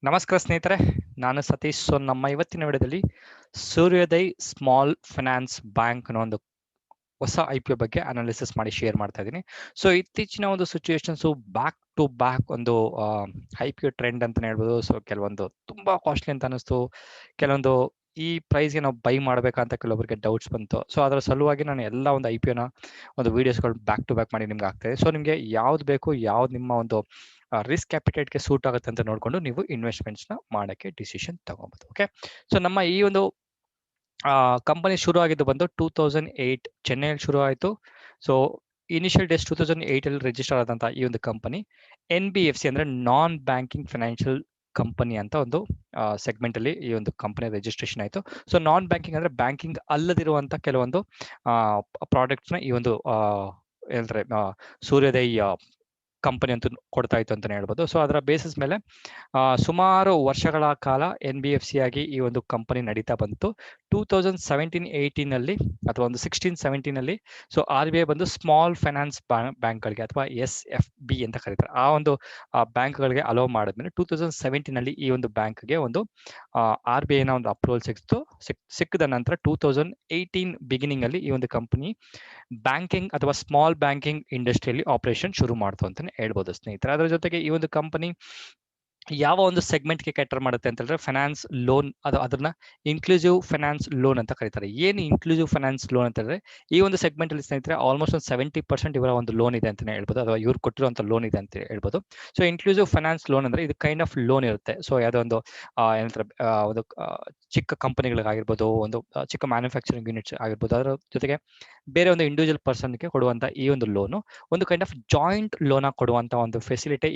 ನಮಸ್ಕಾರ ಸ್ನೇಹಿತರೆ, ನಾನು ಸತೀಶ್. ಸೊ ನಮ್ಮ ಇವತ್ತಿನ ವಿಡಿಯೋದಲ್ಲಿ ಸೂರ್ಯೋದಯ್ ಸ್ಮಾಲ್ ಫೈನಾನ್ಸ್ ಬ್ಯಾಂಕ್ ಅನ್ನೋ ಒಂದು ಹೊಸ IPO ಬಗ್ಗೆ ಅನಾಲಿಸಿಸ್ ಮಾಡಿ ಶೇರ್ ಮಾಡ್ತಾ ಇದ್ದೀನಿ. ಸೊ ಇತ್ತೀಚಿನ ಒಂದು ಸಿಚುವೇಶನ್ಸ್ ಬ್ಯಾಕ್ ಟು ಬ್ಯಾಕ್ ಒಂದು IPO ಟ್ರೆಂಡ್ ಅಂತಾನೆ ಹೇಳ್ಬೋದು. ಸೊ ಕೆಲವೊಂದು ತುಂಬಾ ಕಾಸ್ಟ್ಲಿ ಅಂತ ಅನಿಸ್ತು, ಕೆಲವೊಂದು ಈ ಪ್ರೈಸ್ಗೆ ನಾವು ಬೈ ಮಾಡಬೇಕಂತ ಕೆಲವೊಬ್ಬರಿಗೆ ಡೌಟ್ಸ್ ಬಂತು. ಸೊ ಅದರ ಸಲುವಾಗಿ ನಾನು ಎಲ್ಲ ಒಂದು IPOನ ಒಂದು ವಿಡಿಯೋಸ್ಗಳು ಬ್ಯಾಕ್ ಟು ಬ್ಯಾಕ್ ಮಾಡಿ ನಿಮ್ಗೆ ಆಗ್ತಾಯಿದೆ. ಸೊ ನಿಮಗೆ ಯಾವ್ದು ಬೇಕು, ಯಾವ್ದು ನಿಮ್ಮ ಒಂದು ರಿಸ್ಕ್ ಕ್ಯಾಪಿಟೇಟ್ಗೆ ಸೂಟ್ ಆಗುತ್ತೆ ಅಂತ ನೋಡಿಕೊಂಡು ನೀವು ಇನ್ವೆಸ್ಟ್ಮೆಂಟ್ಸ್ನ ಮಾಡೋಕ್ಕೆ ಡಿಸಿಷನ್ ತಗೊಬೋದು. ಓಕೆ, ಸೊ ನಮ್ಮ ಈ ಒಂದು ಕಂಪನಿ ಶುರು ಆಗಿದ್ದು ಬಂದು 2008 ಚೆನ್ನೈಯಲ್ಲಿ ಶುರು ಆಯಿತು. ಸೊ ಇನಿಷಿಯಲ್ ಡೇಸ್ 2008 ಅಲ್ಲಿ ರಿಜಿಸ್ಟರ್ ಆದಂಥ ಈ ಒಂದು ಕಂಪನಿ NBFC ಅಂದರೆ ನಾನ್ ಬ್ಯಾಂಕಿಂಗ್ ಫೈನಾನ್ಷಿಯಲ್ ಕಂಪನಿ ಅಂತ ಒಂದು ಸೆಗ್ಮೆಂಟ್ ಅಲ್ಲಿ ಈ ಒಂದು ಕಂಪನಿ ರಿಜಿಸ್ಟ್ರೇಷನ್ ಆಯಿತು. ಸೊ ನಾನ್ ಬ್ಯಾಂಕಿಂಗ್ ಅಂದ್ರೆ ಬ್ಯಾಂಕಿಂಗ್ ಅಲ್ಲದಿರುವಂತ ಕೆಲವೊಂದು ಪ್ರಾಡಕ್ಟ್ಸ್ನ ಈ ಒಂದು ಹೇಳ್ತಾರೆ ಸೂರ್ಯೋದಯ್ ಕಂಪನಿ ಅಂತೂ ಕೊಡ್ತಾ ಇತ್ತು ಅಂತಾನೆ ಹೇಳ್ಬೋದು. ಸೊ ಅದರ ಬೇಸಿಸ್ ಮೇಲೆ ಸುಮಾರು ವರ್ಷಗಳ ಕಾಲ NBFC ಆಗಿ ಈ ಒಂದು ಕಂಪನಿ ನಡೀತಾ ಬಂತು. 2017-18 ಅಲ್ಲಿ ಅಥವಾ ಒಂದು 16-17 ಅಲ್ಲಿ ಸೊ RBI ಬಂದು ಸ್ಮಾಲ್ ಫೈನಾನ್ಸ್ ಬ್ಯಾಂಕ್ಗಳಿಗೆ ಅಥವಾ SFB ಅಂತ ಕರೀತಾರೆ, ಆ ಒಂದು ಬ್ಯಾಂಕ್ಗಳಿಗೆ ಅಲೋ ಮಾಡಿದ್ಮೇಲೆ 2017 ಅಲ್ಲಿ ಈ ಒಂದು ಬ್ಯಾಂಕ್ಗೆ ಒಂದು RBI ನ ಒಂದು ಅಪ್ರೂವಲ್ ಸಿಕ್ಕಿದ ನಂತರ 2018 ಬಿಗಿನಿಂಗ್ ಅಲ್ಲಿ ಈ ಒಂದು ಕಂಪನಿ ಬ್ಯಾಂಕಿಂಗ್ ಅಥವಾ ಸ್ಮಾಲ್ ಬ್ಯಾಂಕಿಂಗ್ ಇಂಡಸ್ಟ್ರಿಯಲ್ಲಿ ಆಪರೇಷನ್ ಶುರು ಮಾಡ್ತು ಅಂತಾನೆ ಹೇಳ್ಬೋದು ಸ್ನೇಹಿತರೆ. ಅದರ ಜೊತೆಗೆ ಈ ಒಂದು ಕಂಪನಿ ಯಾವ ಒಂದು ಸೆಗ್ಮೆಂಟ್ಗೆ ಕ್ಯಾಟರ್ ಮಾಡುತ್ತೆ ಅಂತ ಹೇಳಿದ್ರೆ ಫೈನಾನ್ಸ್ ಲೋನ್, ಅದನ್ನ ಇನ್ಕ್ಲೂಸಿವ್ ಫೈನಾನ್ಸ್ ಲೋನ್ ಅಂತ ಕರೀತಾರೆ. ಏನು ಇನ್ಕ್ಲೂಸಿವ್ ಫೈನಾನ್ಸ್ ಲೋನ್ ಅಂತ ಹೇಳಿದ್ರೆ ಈ ಒಂದು ಸೆಗ್ಮೆಂಟ್ ಅಲ್ಲಿ ಸ್ನೇಹಿತರೆ ಆಲ್ಮೋಸ್ಟ್ ಒಂದು 70% ಇವರ ಒಂದು ಲೋನ್ ಇದೆ ಅಂತಾನೆ ಹೇಳ್ಬೋದು, ಅಥವಾ ಇವ್ರು ಕೊಟ್ಟಿರುವಂತ ಲೋನ್ ಇದೆ ಅಂತ ಹೇಳ್ಬೋದು. ಸೊ ಇನ್ಕ್ಲೂಸಿವ್ ಫೈನಾನ್ಸ್ ಲೋನ್ ಅಂದ್ರೆ ಇದು ಕೈಂಡ್ ಆಫ್ ಲೋನ್ ಇರುತ್ತೆ. ಸೊ ಯಾವುದೋ ಒಂದು ಏನಂತಾರೆ ಒಂದು ಚಿಕ್ಕ ಕಂಪನಿಗಳಿಗಾಗಿರ್ಬೋದು, ಒಂದು ಚಿಕ್ಕ ಮ್ಯಾನುಫ್ಯಾಕ್ಚರಿಂಗ್ ಯೂನಿಟ್ಸ್ ಆಗಿರ್ಬೋದು, ಅದರ ಜೊತೆಗೆ ಬೇರೆ ಒಂದು ಇಂಡಿವಿಜುವಲ್ ಪರ್ಸನ್ಗೆ ಕೊಡುವಂತ ಈ ಒಂದು ಲೋನು ಒಂದು ಕೈಂಡ್ ಆಫ್ ಜಾಯಿಂಟ್ ಲೋನ್ ಕೊಡುವಂತ ಒಂದು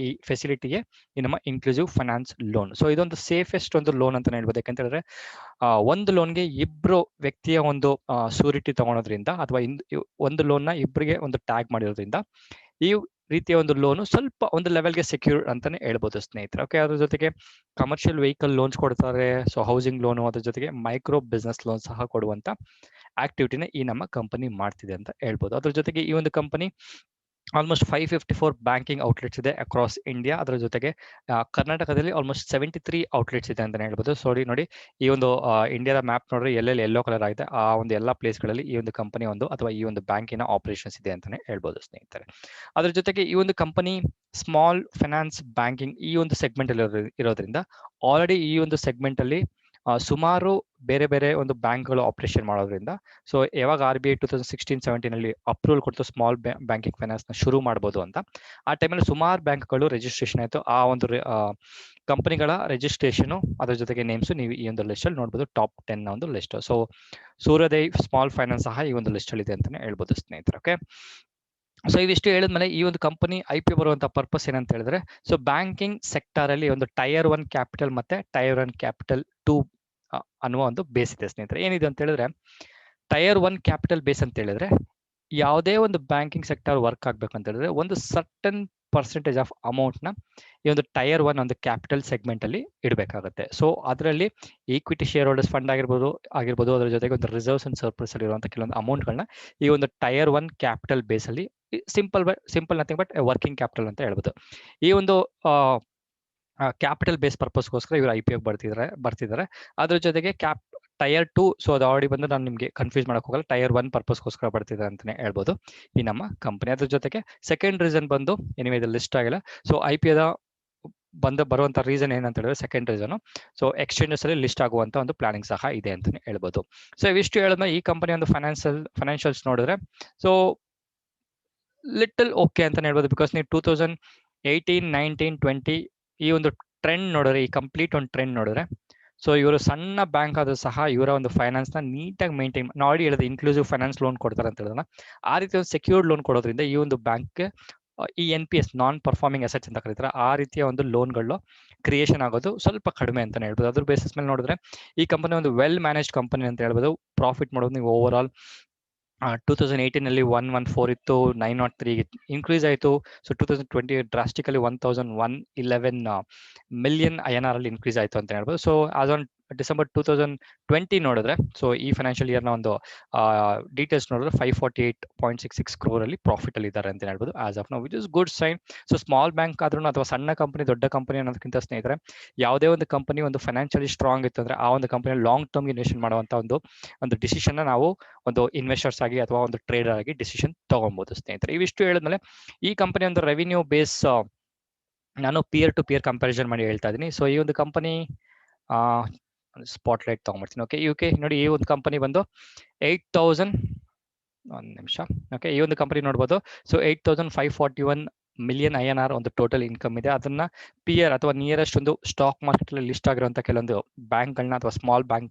ಈ ಫೆಸಿಲಿಟಿಗೆ ಈ ನಮ್ಮ ಇನ್ಕ್ಲೂಸಿವ್ ಫೈನಾನ್ಸ್ ಲೋನ್. ಸೊ ಇದೊಂದು ಸೇಫೆಸ್ಟ್ ಒಂದು ಲೋನ್ ಅಂತ ಹೇಳ್ಬೋದು. ಯಾಕಂತ ಹೇಳಿದ್ರೆ ಒಂದು ಲೋನ್ಗೆ ಇಬ್ರು ವ್ಯಕ್ತಿಯ ಒಂದು ಸೂರಿಟಿ ತಗೊಳೋದ್ರಿಂದ ಅಥವಾ ಒಂದು ಲೋನ್ ನ ಇಬ್ಬರಿಗೆ ಒಂದು ಟ್ಯಾಗ್ ಮಾಡಿರೋದ್ರಿಂದ ಈ ರೀತಿಯ ಒಂದು ಲೋನು ಸ್ವಲ್ಪ ಒಂದು ಲೆವೆಲ್ಗೆ ಸೆಕ್ಯೂರ್ ಅಂತಾನೆ ಹೇಳ್ಬೋದು ಸ್ನೇಹಿತರೆ. ಓಕೆ, ಅದ್ರ ಜೊತೆಗೆ ಕಮರ್ಷಿಯಲ್ ವೆಹಿಕಲ್ ಲೋನ್ಸ್ ಕೊಡ್ತಾರೆ, ಸೊ ಹೌಸಿಂಗ್ ಲೋನು, ಅದ್ರ ಜೊತೆಗೆ ಮೈಕ್ರೋ ಬಿಸ್ನೆಸ್ ಲೋನ್ ಸಹ ಕೊಡುವಂತ ಆಕ್ಟಿವಿಟಿನ ಈ ನಮ್ಮ ಕಂಪನಿ ಮಾಡ್ತಿದೆ ಅಂತ ಹೇಳ್ಬೋದು. ಅದ್ರ ಜೊತೆಗೆ ಈ ಒಂದು ಕಂಪನಿ ಆಲ್ಮೋಸ್ಟ್ 554 ಬ್ಯಾಂಕಿಂಗ್ ಔಟ್ಲೆಟ್ಸ್ ಇದೆ ಅಕ್ರಾಸ್ ಇಂಡಿಯಾ. ಅದರ ಜೊತೆಗೆ ಕರ್ನಾಟಕದಲ್ಲಿ ಆಲ್ಮೋಸ್ಟ್ 73 ಔಟ್ಲೆಟ್ಸ್ ಇದೆ ಅಂತಾನೆ ಹೇಳ್ಬೋದು. ನೋಡಿ ಈ ಒಂದು ಇಂಡಿಯಾದ ಮ್ಯಾಪ್ ನೋಡ್ರಿ, ಎಲ್ಲೆಲ್ಲಿ ಯೆಲ್ಲೋ ಕಲರ್ ಆಗಿದೆ ಆ ಒಂದು ಎಲ್ಲ ಪ್ಲೇಸ್ಗಳಲ್ಲಿ ಈ ಒಂದು ಕಂಪನಿ ಒಂದು ಅಥವಾ ಈ ಒಂದು ಬ್ಯಾಂಕಿನ ಆಪರೇಷನ್ಸ್ ಇದೆ ಅಂತಾನೆ ಹೇಳ್ಬೋದು ಸ್ನೇಹಿತರೆ. ಅದ್ರ ಜೊತೆಗೆ ಈ ಒಂದು ಕಂಪನಿ ಸ್ಮಾಲ್ ಫೈನಾನ್ಸ್ ಬ್ಯಾಂಕಿಂಗ್ ಈ ಒಂದು ಸೆಗ್ಮೆಂಟ್ ಅಲ್ಲಿ ಇರೋದ್ರಿಂದ ಆಲ್ರೆಡಿ ಈ ಒಂದು ಸೆಗ್ಮೆಂಟ್ ಅಲ್ಲಿ ಸುಮಾರು ಬೇರೆ ಬೇರೆ ಒಂದು ಬ್ಯಾಂಕ್ಗಳು ಆಪರೇಷನ್ ಮಾಡೋದ್ರಿಂದ ಸೊ ಯಾವಾಗ RBI 2016-17 ಅಲ್ಲಿ ಅಪ್ರೂವಲ್ ಕೊಡ್ತು ಸ್ಮಾಲ್ ಬ್ಯಾಂಕಿಂಗ್ ಫೈನಾನ್ಸ್ ನ ಶುರು ಮಾಡ್ಬೋದು ಅಂತ, ಆ ಟೈಮಲ್ಲಿ ಸುಮಾರು ಬ್ಯಾಂಕ್ಗಳು ರಿಜಿಸ್ಟ್ರೇಷನ್ ಆಯಿತು. ಆ ಒಂದು ಕಂಪನಿಗಳ ರಿಜಿಸ್ಟ್ರೇಷನ್ ಅದ್ರ ಜೊತೆಗೆ ನೇಮ್ಸ್ ನೀವು ಈ ಒಂದು ಲಿಸ್ಟ್ ಅಲ್ಲಿ ನೋಡ್ಬೋದು. ಟಾಪ್ 10 ನ ಒಂದು ಲಿಸ್ಟ್. ಸೊ ಸೂರ್ಯೋದಯ್ ಸ್ಮಾಲ್ ಫೈನಾನ್ಸ್ ಸಹ ಈ ಒಂದು ಲಿಸ್ಟ್ ಅಲ್ಲಿ ಇದೆ ಅಂತಾನೆ ಹೇಳ್ಬೋದು ಸ್ನೇಹಿತರೆ. ಓಕೆ, ಸೊ ಇದಿಷ್ಟು ಹೇಳಿದ್ಮೇಲೆ ಈ ಒಂದು ಕಂಪನಿ IPO ಬರುವಂತ ಪರ್ಪಸ್ ಏನಂತ ಹೇಳಿದ್ರೆ, ಸೊ ಬ್ಯಾಂಕಿಂಗ್ ಸೆಕ್ಟರ್ ಅಲ್ಲಿ ಒಂದು ಟೈರ್ 1 ಕ್ಯಾಪಿಟಲ್ ಮತ್ತೆ ಟೈರ್ 1 ಕ್ಯಾಪಿಟಲ್ 2 ಅನ್ನುವ ಒಂದು ಬೇಸ್ ಇದೆ ಸ್ನೇಹಿತರೆ. ಏನಿದೆ ಅಂತ ಹೇಳಿದ್ರೆ ಟೈರ್ 1 ಕ್ಯಾಪಿಟಲ್ ಬೇಸ್ ಅಂತ ಹೇಳಿದ್ರೆ ಯಾವುದೇ ಒಂದು ಬ್ಯಾಂಕಿಂಗ್ ಸೆಕ್ಟರ್ ವರ್ಕ್ ಆಗ್ಬೇಕಂತ ಹೇಳಿದ್ರೆ ಒಂದು ಸರ್ಟನ್ ಪರ್ಸೆಂಟೇಜ್ ಆಫ್ ಅಮೌಂಟ್ ನ ಈ ಒಂದು ಟೈರ್ 1 ಒಂದು ಕ್ಯಾಪಿಟಲ್ ಸೆಗ್ಮೆಂಟ್ ಅಲ್ಲಿ ಇಡಬೇಕಾಗುತ್ತೆ. ಸೊ ಅದರಲ್ಲಿ ಈಕ್ವಿಟಿ ಶೇರ್ ಹೋಲ್ಡರ್ಸ್ ಫಂಡ್ ಆಗಿರ್ಬೋದು, ಅದರ ಜೊತೆಗೆ ಒಂದು ರಿಸರ್ವ್ಸ್ ಅಂಡ್ ಸರ್ಪ್ಲಸ್ ಅಲ್ಲಿ ಇರುವಂತಹ ಕೆಲವೊಂದು ಅಮೌಂಟ್ಗಳನ್ನ ಈ ಒಂದು ಟೈರ್ 1 ಕ್ಯಾಪಿಟಲ್ ಬೇಸ್ ಅಲ್ಲಿ simple nothing but working capital ಅಂತ ಹೇಳ್ಬೋದು. ಈ ಒಂದು ಕ್ಯಾಪಿಟಲ್ ಬೇಸ್ ಪರ್ಪಸ್ಗೋಸ್ಕರ ಇವರು IPO ಬರ್ತಿದ್ದಾರೆ. ಅದ್ರ ಜೊತೆಗೆ ಟೈರ್ 2, ಸೊ ಅದು ಆಲ್ರೆಡಿ ಬಂದು ನಾನು ನಿಮಗೆ ಕನ್ಫ್ಯೂಸ್ ಮಾಡಕ್ ಹೋಗಲ್ಲ, ಟೈರ್ 1 ಪರ್ಪಸ್ಗೋಸ್ಕರ ಬರ್ತಿದೆ ಅಂತಾನೆ ಹೇಳ್ಬೋದು ಈ ನಮ್ಮ ಕಂಪನಿ. ಅದ್ರ ಜೊತೆಗೆ ಸೆಕೆಂಡ್ ರೀಸನ್ ಬಂದು ಎನಿವೆ ಇದು ಲಿಸ್ಟ್ ಆಗಿಲ್ಲ. ಸೊ IPOದ ಬರುವಂತ ರೀಸನ್ ಏನಂತ ಹೇಳಿದ್ರೆ ಸೆಕೆಂಡ್ ರೀಸನ್, ಸೊ ಎಕ್ಸ್ಚೇಂಜಸ್ ಅಲ್ಲಿ ಲಿಸ್ಟ್ ಆಗುವಂತ ಒಂದು ಪ್ಲಾನಿಂಗ್ ಸಹ ಇದೆ ಅಂತಾನೆ ಹೇಳ್ಬೋದು. ಸೊ ಇವಿಷ್ಟು ಹೇಳಿದ್ಮೇಲೆ ಈ ಕಂಪನಿ ಒಂದು ಫೈನಾನ್ಷಿಯಲ್ಸ್ ನೋಡಿದ್ರೆ ಸೊ ಲಿಟಲ್ ಓಕೆ ಅಂತಾನೆ ಹೇಳ್ಬೋದು. ಬಿಕಾಸ್ ನೀವು 2018, 19, 20 ಈ ಒಂದು ಟ್ರೆಂಡ್ ನೋಡಿದ್ರೆ, ಈ ಕಂಪ್ಲೀಟ್ ಒಂದು ಟ್ರೆಂಡ್ ನೋಡಿದ್ರೆ, ಸೊ ಇವರು ಸಣ್ಣ ಬ್ಯಾಂಕ್ ಆದ್ರೂ ಸಹ ಇವರ ಒಂದು ಫೈನಾನ್ಸ್ ನ ನೀಟಾಗಿ ಮೇಂಟೈನ್ ನೋಡಿ ಹೇಳಿದ್ರೆ ಇನ್ಕ್ಲೂಸಿವ್ ಫೈನಾನ್ಸ್ ಲೋನ್ ಕೊಡ್ತಾರೆ ಅಂತ ಹೇಳಿದ್ರೆ ಆ ರೀತಿ ಒಂದು ಸೆಕ್ಯೂರ್ಡ್ ಲೋನ್ ಕೊಡೋದ್ರಿಂದ ಈ ಒಂದು ಬ್ಯಾಂಕ್ ಈ NPS ನಾನ್ ಪರ್ಫಾರ್ಮಿಂಗ್ ಅಸೆಟ್ಸ್ ಅಂತ ಕರೀತಾರೆ, ಆ ರೀತಿಯ ಒಂದು ಲೋನ್ಗಳು ಕ್ರಿಯೇಷನ್ ಆಗೋದು ಸ್ವಲ್ಪ ಕಡಿಮೆ ಅಂತಾನೆ ಹೇಳ್ಬೋದು. ಅದ್ರ ಬೇಸಿಸ್ ಮೇಲೆ ನೋಡಿದ್ರೆ ಈ ಕಂಪನಿ ಒಂದು ವೆಲ್ ಮ್ಯಾನೇಜ್ಡ್ ಕಂಪನಿ ಅಂತ ಹೇಳ್ಬೋದು. ಪ್ರಾಫಿಟ್ ಮಾಡೋದು ನೀವು ಓವರ್ ಆಲ್ 2018 ಅಲ್ಲಿ 114 ಇತ್ತು, 903 ಇನ್ಕ್ರೀಸ್ ಆಯಿತು. ಸೊ 2020 ಡ್ರಾಸ್ಟಿಕಲಿ 1111 ಮಿಲಿಯನ್ INR ಅಲ್ಲಿ ಇನ್ಕ್ರೀಸ್ ಆಯಿತು ಅಂತ ಹೇಳ್ಬೋದು. ಸೊ ಆಸ್ ಆನ್ ಡಿಸೆಂಬರ್ 2020 ನೋಡಿದ್ರೆ, ಸೊ ಈ ಫೈನಾನ್ಷಿಯಲ್ ಇಯರ್ನ ಒಂದು ಡೀಟೇಲ್ಸ್ ನೋಡಿದ್ರೆ 548.66 crore ಅಲ್ಲಿ ಪ್ರಾಫಿಟ್ ಅಲ್ಲಿ ಇದ್ದಾರೆ ಅಂತ ಹೇಳ್ಬೋದು as of now, which is good sign. So small bank ಆದ್ರೂ ಅಥವಾ ಸಣ್ಣ ಕಂಪನಿ ದೊಡ್ಡ ಕಂಪನಿ ಅನ್ನೋದಕ್ಕಿಂತ ಸ್ನೇಹಿತರೆ, ಯಾವುದೇ ಒಂದು ಕಂಪನಿ ಒಂದು ಫೈನಾನ್ಷಿಯಲಿ ಸ್ಟ್ರಾಂಗ್ ಇತ್ತು ಅಂದ್ರೆ ಆ ಒಂದು ಕಂಪನಿ ಲಾಂಗ್ ಟರ್ಮ್ ಇನ್ವೆಸ್ಟ್ ಮಾಡುವಂತ ಒಂದು ಡಿಸಿಷನ್ ನಾವು ಒಂದು ಇನ್ವೆಸ್ಟರ್ಸ್ ಆಗಿ ಅಥವಾ ಒಂದು ಟ್ರೇಡರ್ ಆಗಿ ಡಿಸಿಷನ್ ತಗೊಬಹುದು ಸ್ನೇಹಿತರೆ. ಇವಿಷ್ಟು ಹೇಳಿದ್ಮೇಲೆ ಈ ಕಂಪನಿ ಒಂದು ರೆವಿನ್ಯೂ ಬೇಸ್ ನಾನು ಪಿಯರ್ ಟು ಪಿಯರ್ ಕಂಪ್ಯಾರಿಸನ್ ಮಾಡಿ ಹೇಳ್ತಾ ಇದ್ದೀನಿ. ಸೊ ಈ ಒಂದು ಕಂಪನಿ ಸ್ಪಾಟ್ ಲೈಟ್ ತಗೊಂಡ್ಬಿಡ್ತೀನಿ. ಓಕೆ ನೋಡಿ, ಈ ಒಂದು ಕಂಪನಿ ಬಂದು 8,000 ಒಂದು ನಿಮಿಷ. ಓಕೆ, ಈ ಒಂದು ಕಂಪನಿ ನೋಡ್ಬೋದು. ಸೊ 8,541 ಮಿಲಿಯನ್ INR ಒಂದು ಟೋಟಲ್ ಇನ್ಕಮ್ ಇದೆ. ಅದನ್ನ ಪಿಯರ್ ಅಥವಾ ನಿಯರೆಸ್ಟ್ ಒಂದು ಸ್ಟಾಕ್ ಮಾರ್ಕೆಟ್ ಅಲ್ಲಿ ಲಿಸ್ಟ್ ಆಗಿರುವಂತ ಕೆಲವೊಂದು ಬ್ಯಾಂಕ್ಗಳನ್ನ ಅಥವಾ ಸ್ಮಾಲ್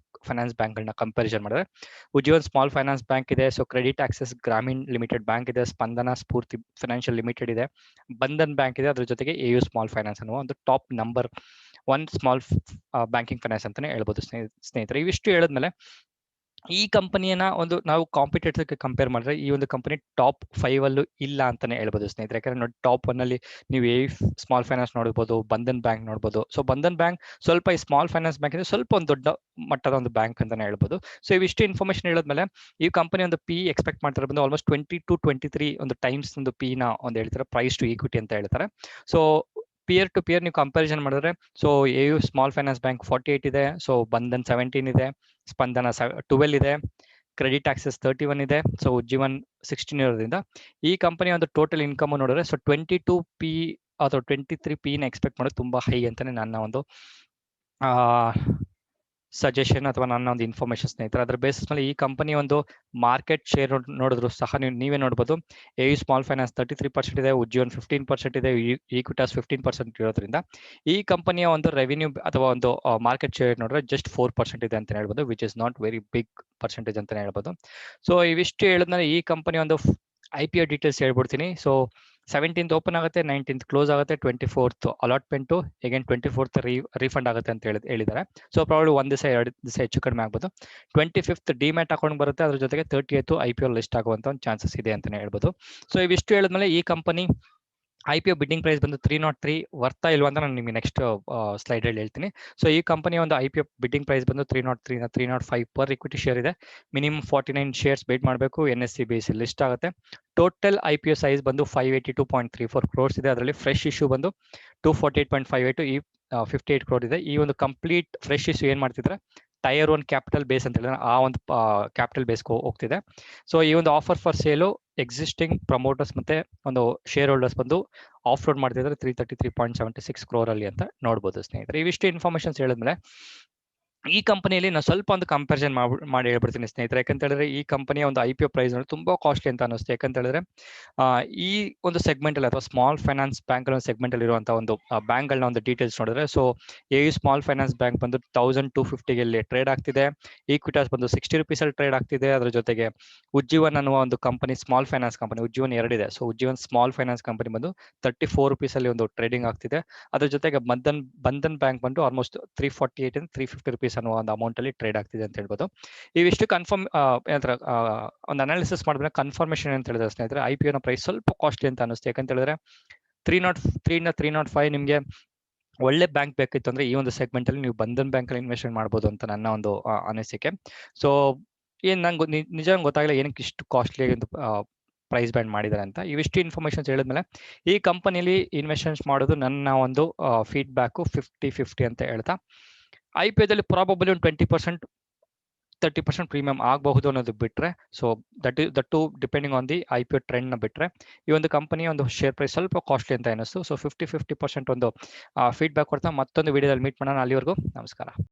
ಫೈನಾನ್ಸ್ ಬ್ಯಾಂಕ್ಗಳನ್ನ ಕಂಪ್ಯಾರಿಸನ್ ಮಾಡಿದ್ರೆ, ಉಜ್ಜೀವನ್ ಸ್ಮಾಲ್ ಫೈನಾನ್ಸ್ ಬ್ಯಾಂಕ್ ಇದೆ. So credit access Grameen limited bank ಇದೆ, ಸ್ಪಂದನ ಸ್ಫೂರ್ತಿ ಫೈನಾನ್ಷಿಯಲ್ ಲಿಮಿಟೆಡ್ ಇದೆ, ಬಂಧನ್ ಬ್ಯಾಂಕ್ ಇದೆ, ಅದ್ರ ಜೊತೆಗೆ AU ಸ್ಮಾಲ್ ಫೈನಾನ್ಸ್ ಅನ್ನುವ ಒಂದು top number 1 small banking finance ಅಂತಾನೆ ಹೇಳ್ಬೋದು ಸ್ನೇಹಿತರೆ. ಇವಿಷ್ಟು ಹೇಳಿದ್ಮೇಲೆ ಈ ಕಂಪನಿಯನ್ನ ಒಂದು ನಾವು ಕಾಂಪಿಟೇಟರ್ಗೆ ಕಂಪೇರ್ ಮಾಡಿದ್ರೆ ಈ ಒಂದು ಕಂಪನಿ ಟಾಪ್ 5 ಅಲ್ಲೂ ಇಲ್ಲ ಅಂತಾನೆ ಹೇಳ್ಬೋದು ಸ್ನೇಹಿತರೆ. ಯಾಕಂದ್ರೆ ನೋಡಿ, ಟಾಪ್ 1 ಅಲ್ಲಿ ನೀವು ಸ್ಮಾಲ್ ಫೈನಾನ್ಸ್ ನೋಡ್ಬೋದು, ಬಂಧನ್ ಬ್ಯಾಂಕ್ ನೋಡ್ಬೋದು. ಸೊ ಬಂಧನ್ ಬ್ಯಾಂಕ್ ಸ್ವಲ್ಪ ಈ ಸ್ಮಾಲ್ ಫೈನಾನ್ಸ್ ಬ್ಯಾಂಕ್ ಇದೆ ಸ್ವಲ್ಪ ಒಂದು ದೊಡ್ಡ ಮಟ್ಟದ ಒಂದು ಬ್ಯಾಂಕ್ ಅಂತಾನೆ ಹೇಳ್ಬೋದು. ಸೊ ಇವಿಷ್ಟು ಇನ್ಫಾರ್ಮೇಶನ್ ಹೇಳಿದ್ಮೇಲೆ ಈ ಕಂಪನಿ ಒಂದು ಪಿ ಎಕ್ಸ್ಪೆಕ್ಟ್ ಮಾಡ್ತಾರೆ ಬಂದು ಆಲ್ಮೋಸ್ಟ್ 20 to 23 ಒಂದು ಟೈಮ್ಸ್ ಒಂದು ಪಿ ನ ಒಂದು ಹೇಳ್ತಾರೆ, ಪ್ರೈಸ್ ಟು ಈಕ್ವಿಟಿ ಅಂತ ಹೇಳ್ತಾರೆ. ಸೊ ಪಿಯರ್ ಟು ಪಿಯರ್ ನೀವು ಕಂಪ್ಯಾರಿಸನ್ ಮಾಡಿದ್ರೆ, so AU small finance bank 48 ಇದೆ, ಸೊ ಬಂಧನ್ 17 ಇದೆ, ಸ್ಪಂದನ 12 ಇದೆ, ಕ್ರೆಡಿಟ್ ಆಕ್ಸೆಸ್ 31 ಇದೆ, ಸೊ ಉಜ್ಜೀವನ್ 16 ಇರೋದ್ರಿಂದ ಈ ಕಂಪನಿ ಒಂದು ಟೋಟಲ್ ಇನ್ಕಮ್ ನೋಡಿದ್ರೆ ಸೊ 22 ಪಿ ಅಥವಾ 23 ಪಿ ನ ಎಕ್ಸ್ಪೆಕ್ಟ್ ಮಾಡೋದು ತುಂಬಾ ಹೈ ಅಂತಾನೆ ನನ್ನ ಒಂದು ಸಜೆಷನ್ ಅಥವಾ ನನ್ನ ಒಂದು ಇನ್ಫಾರ್ಮೇಶನ್ ಸ್ನೇಹಿತರೆ. ಅದರ ಬೇಸಿಸ್ ಮೇಲೆ ಈ ಕಂಪನಿ ಒಂದು ಮಾರ್ಕೆಟ್ ಶೇರ್ ನೋಡಿದ್ರು ಸಹ ನೀವೇ ನೋಡ್ಬೋದು. AU ಸ್ಮಾಲ್ ಫೈನಾನ್ಸ್ 33% ಇದೆ, ಉಜ್ಜೀವನ್ 15% ಇದೆ, ಈಕ್ವಿಟಾಸ್ 15% ಇರೋದ್ರಿಂದ ಈ ಕಂಪನಿಯ ಒಂದು ರೆವಿನ್ಯೂ ಅಥವಾ ಒಂದು ಮಾರ್ಕೆಟ್ ಶೇರ್ ನೋಡಿದ್ರೆ ಜಸ್ಟ್ 4% ಇದೆ ಅಂತ ಹೇಳ್ಬೋದು, which is not very big percentage ಅಂತ ಹೇಳ್ಬೋದು. ಸೊ ಇವಿಷ್ಟು ಹೇಳಿದ್ಮೇಲೆ ಈ ಕಂಪನಿ ಒಂದು IPO ಡೀಟೇಲ್ಸ್ ಹೇಳ್ಬಿಡ್ತೀನಿ. ಸೊ 17th ಓಪನ್ ಆಗುತ್ತೆ, 19th ಕ್ಲೋಸ್ ಆಗುತ್ತೆ, 24th allotment, again 24th refund ಆಗುತ್ತೆ ಅಂತ ಹೇಳಿದ್ದಾರೆ. ಸೊ ಪ್ರಾಬ್ಲಿ 1 ದಿವಸ 2 ದಿವಸ ಹೆಚ್ಚು ಕಡಿಮೆ ಆಗ್ಬೋದು. 25th ಡಿಮ್ಯಾಟ್ ಅಕೌಂಟ್ ಬರುತ್ತೆ, ಅದ್ರ ಜೊತೆಗೆ 30th IPO ಲಿಸ್ಟ್ ಆಗುವಂತ ಒಂದು ಚಾನ್ಸಸ್ ಇದೆ ಅಂತಾನೆ ಹೇಳ್ಬೋದು. ಸೊ ಇವಿಷ್ಟು ಹೇಳಿದ್ಮೇಲೆ ಈ ಕಂಪನಿ IPO ಬಿಡ್ಡಿಂಗ್ ಪ್ರೈಸ್ ಬಂದು 303 ವರ್ತಾ ಇಲ್ವಾ ಅಂತ ನಾನು ನಿಮಗೆ ನೆಕ್ಸ್ಟ್ ಸ್ಲೈಡ್ ಅಲ್ಲಿ ಹೇಳ್ತೀನಿ. ಸೊ ಈ ಕಂಪನಿಯ ಒಂದು IPO ಬಿಡ್ಡಿಂಗ್ ಪ್ರೈಸ್ ಬಂದು 303 305 ಪರ್ ಇಕ್ವಿಟಿ ಶೇರ್ ಇದೆ. ಮಿನಿಮಮ್ 49 ಶೇರ್ಸ್ ಬೇಟ್ ಮಾಡಬೇಕು, NSE ಬೇಸ್ ಲಿಸ್ಟ್ ಆಗುತ್ತೆ. ಟೋಟಲ್ IPO ಸೈಜ್ ಬಂದು 582.34 crores ಇದೆ. ಅದರಲ್ಲಿ ಫ್ರೆಶ್ ಇಶ್ಯೂ ಬಂದು 248.58 ಈ 58 crore ಇದೆ. ಈ ಒಂದು ಕಂಪ್ಲೀಟ್ ಫ್ರೆಶ್ ಇಶ್ಯೂ ಏನ್ ಮಾಡ್ತಿದ್ರೆ ಟೈರ್ 1 ಕ್ಯಾಪಿಟಲ್ ಬೇಸ್ ಅಂತ ಹೇಳಿದ್ರೆ ಆ ಒಂದು ಕ್ಯಾಪಿಟಲ್ ಬೇಸ್ ಹೋಗ್ತಿದೆ. ಸೊ ಈ ಒಂದು offer for sale existing promoters ಮತ್ತೆ ಒಂದು ಶೇರ್ ಹೋಲ್ಡರ್ಸ್ ಬಂದು ಆಫ್ ಲೋಡ್ ಮಾಡ್ತಿದ್ದಾರೆ 333.76 crore ಅಲ್ಲಿ ಅಂತ ನೋಡ್ಬೋದು ಸ್ನೇಹಿತರೆ. ಇವಿಷ್ಟು ಇನ್ಫಾರ್ಮೇಶನ್ಸ್ ಹೇಳಿದ್ಮೇಲೆ ಈ ಕಂಪನಿಯಲ್ಲಿ ನಾನು ಸ್ವಲ್ಪ ಒಂದು ಕಂಪ್ಯಾರಿಸನ್ ಮಾಡಿ ಹೇಳ್ಬಿಡ್ತೀನಿ ಸ್ನೇಹಿತರೆ. ಯಾಕಂತ ಹೇಳಿದ್ರೆ ಈ ಕಂಪನಿಯ ಒಂದು IPO ಪ್ರೈಸ್ ನೋಡಿ ತುಂಬಾ ಕಾಸ್ಟ್ಲಿ ಅಂತ ಅನಿಸುತ್ತೆ. ಯಾಕಂತ ಹೇಳಿದ್ರೆ ಈ ಒಂದು ಸೆಗ್ಮೆಂಟ್ ಅಲ್ಲಿ ಅಥವಾ ಸ್ಮಾಲ್ ಫೈನಾನ್ಸ್ ಬ್ಯಾಂಕ್ ಸೆಗ್ಮೆಂಟ್ ಅಲ್ಲಿ ಇರುವಂತಹ ಒಂದು ಬ್ಯಾಂಕ್ ಗಳನ್ನ ಒಂದು ಡೀಟೇಲ್ಸ್ ನೋಡಿದ್ರೆ, so AU small finance bank ಬಂದು 1,250 ಟ್ರೇಡ್ ಆಗ್ತಿದೆ, ಈಕ್ವಿಟಾಸ್ ಬಂದು 60 rupees ಅಲ್ಲಿ ಟ್ರೇಡ್ ಆಗ್ತಿದೆ. ಅದ್ರ ಜೊತೆಗೆ ಉಜ್ಜೀವನ್ ಅನ್ನುವ ಒಂದು company small finance company, Ujjivan 2 ಇದೆ. So Ujjivan small finance company ಬಂದು 34 rupees ಅಲ್ಲಿ ಒಂದು ಟ್ರೇಡಿಂಗ್ ಆಗ್ತಿದೆ. ಅದ್ರ ಜೊತೆಗೆ ಬಂಧನ್ ಬ್ಯಾಂಕ್ ಬಂದು ಆಲ್ಮೋಸ್ಟ್ 348 and 350 rupees ಅನ್ನುವ ಒಂದು ಅಮೌಂಟ್ ಅಲ್ಲಿ ಟ್ರೇಡ್ ಆಗ್ತಿದೆ ಅಂತ ಹೇಳ್ಬೋದು. ಇವಿಷ್ಟು ಕನ್ಫರ್ಮ್ ಏನಂತಾರೆ ಒಂದು ಅನಾಲಿಸಿಸ್ ಮಾಡಿದ್ರೆ ಕನ್ಫರ್ಮೇಶನ್ ಅಂತ ಹೇಳಿದ್ರೆ ಸ್ನೇಹಿತರೆ, IPO ನ ಪ್ರೈಸ್ ಸ್ವಲ್ಪ ಕಾಸ್ಟ್ಲಿ ಅಂತ ಅನಿಸುತ್ತೆ. ಯಾಕಂತ ಹೇಳಿದ್ರೆ 303 ಇಂದ 305 ನಿಮ್ಗೆ ಒಳ್ಳೆ ಬ್ಯಾಂಕ್ ಬೇಕಿತ್ತು ಅಂದ್ರೆ ಈ ಒಂದು ಸೆಗ್ಮೆಂಟ್ ಅಲ್ಲಿ ನೀವು ಬಂಧನ್ ಬ್ಯಾಂಕ್ ಅಲ್ಲಿ ಇನ್ವೆಸ್ಟ್ಮೆಂಟ್ ಮಾಡಬಹುದು ಅಂತ ನನ್ನ ಒಂದು ಅನಿಸಿಕೆ. ಸೊ ಏನ್ ನಂಗೆ ನಿಜ ಗೊತ್ತಾಗಲ್ಲ ಏನಕ್ಕೆ ಇಷ್ಟು ಕಾಸ್ಟ್ಲಿ ಒಂದು ಪ್ರೈಸ್ ಬ್ಯಾಂಡ್ ಮಾಡಿದ್ದಾರೆ ಅಂತ. ಇವಿಷ್ಟು ಇನ್ಫಾರ್ಮೇಶನ್ಸ್ ಹೇಳಿದ್ಮೇಲೆ ಈ ಕಂಪನಿಯಲ್ಲಿ ಇನ್ವೆಸ್ಟ್ಮೆಂಟ್ ಮಾಡೋದು ನನ್ನ ಒಂದು ಫೀಡ್ಬ್ಯಾಕ್ 50-50 ಅಂತ ಹೇಳ್ತಾ, IPO ದಲ್ಲಿ ಪ್ರಾಬಬಲಿ ಒಂದು 20% 30% ಪ್ರೀಮಿಯಂ ಆಗಬಹುದು ಅನ್ನೋದು ಬಿಟ್ರೆ, so that to depending on the IPO trend ನ ಬಿಟ್ರೆ ಈ ಒಂದು ಕಂಪನಿಯ ಒಂದು ಶೇರ್ ಪ್ರೈಸ್ ಸ್ವಲ್ಪ ಕಾಸ್ಟ್ಲಿ ಅಂತ ಅನಿಸ್ತು. ಸೊ 50-50% ಒಂದು ಫೀಡ್ಬ್ಯಾಕ್ ಕೊಡ್ತಾ ಮತ್ತೊಂದು ವಿಡಿಯೋದಲ್ಲಿ ಮೀಟ್ ಮಾಡೋಣ. ಅಲ್ಲಿವರೆಗೂ ನಮಸ್ಕಾರ.